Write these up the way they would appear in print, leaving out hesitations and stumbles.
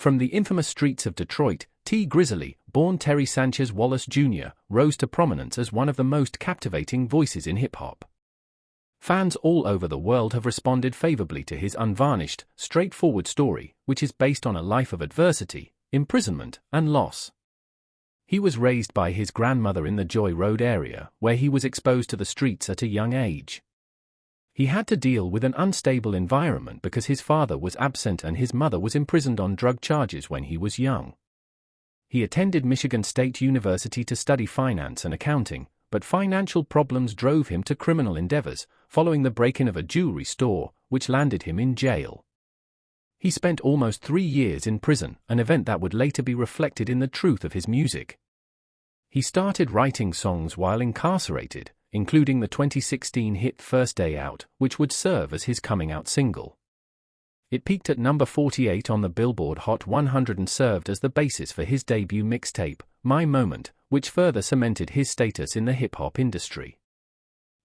From the infamous streets of Detroit, Tee Grizzley, born Terry Sanchez Wallace Jr., rose to prominence as one of the most captivating voices in hip-hop. Fans all over the world have responded favorably to his unvarnished, straightforward story, which is based on a life of adversity, imprisonment, and loss. He was raised by his grandmother in the Joy Road area, where he was exposed to the streets at a young age. He had to deal with an unstable environment because his father was absent and his mother was imprisoned on drug charges when he was young. He attended Michigan State University to study finance and accounting, but financial problems drove him to criminal endeavors, following the break-in of a jewelry store, which landed him in jail. He spent almost 3 years in prison, an event that would later be reflected in the truth of his music. He started writing songs while incarcerated, including the 2016 hit First Day Out, which would serve as his coming-out single. It peaked at number 48 on the Billboard Hot 100 and served as the basis for his debut mixtape, My Moment, which further cemented his status in the hip-hop industry.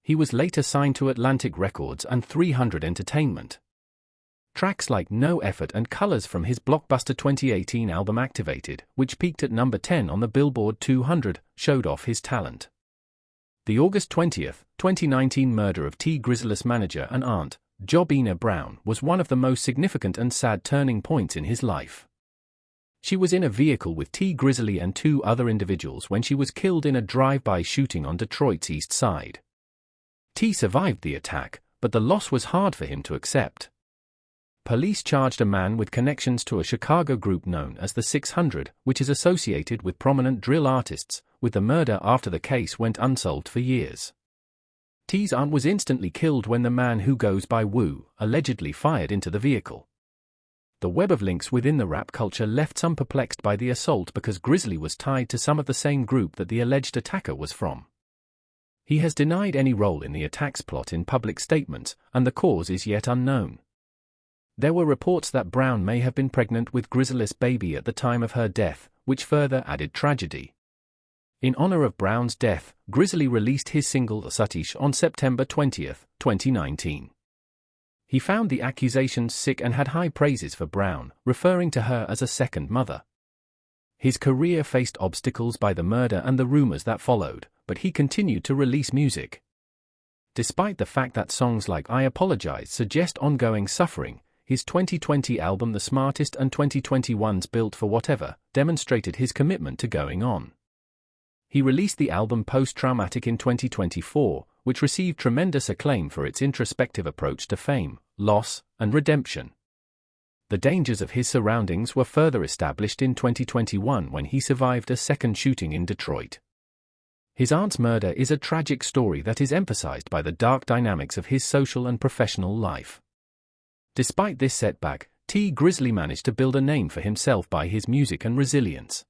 He was later signed to Atlantic Records and 300 Entertainment. Tracks like No Effort and Colors from his blockbuster 2018 album Activated, which peaked at number 10 on the Billboard 200, showed off his talent. The August 20, 2019 murder of Tee Grizzley's manager and aunt, Jobina Brown, was one of the most significant and sad turning points in his life. She was in a vehicle with Tee Grizzley and 2 other individuals when she was killed in a drive-by shooting on Detroit's east side. Tee survived the attack, but the loss was hard for him to accept. Police charged a man with connections to a Chicago group known as the 600, which is associated with prominent drill artists, with the murder after the case went unsolved for years. Tee's aunt was instantly killed when the man who goes by Wu allegedly fired into the vehicle. The web of links within the rap culture left some perplexed by the assault because Grizzley was tied to some of the same group that the alleged attacker was from. He has denied any role in the attack's plot in public statements, and the cause is yet unknown. There were reports that Brown may have been pregnant with Grizzley's baby at the time of her death, which further added tragedy. In honor of Brown's death, Grizzley released his single Satish on September 20, 2019. He found the accusations sick and had high praises for Brown, referring to her as a second mother. His career faced obstacles by the murder and the rumors that followed, but he continued to release music. Despite the fact that songs like I Apologize suggest ongoing suffering, his 2020 album The Smartest and 2021's Built for Whatever demonstrated his commitment to going on. He released the album Post-Traumatic in 2024, which received tremendous acclaim for its introspective approach to fame, loss, and redemption. The dangers of his surroundings were further established in 2021 when he survived a second shooting in Detroit. His aunt's murder is a tragic story that is emphasized by the dark dynamics of his social and professional life. Despite this setback, Tee Grizzley managed to build a name for himself by his music and resilience.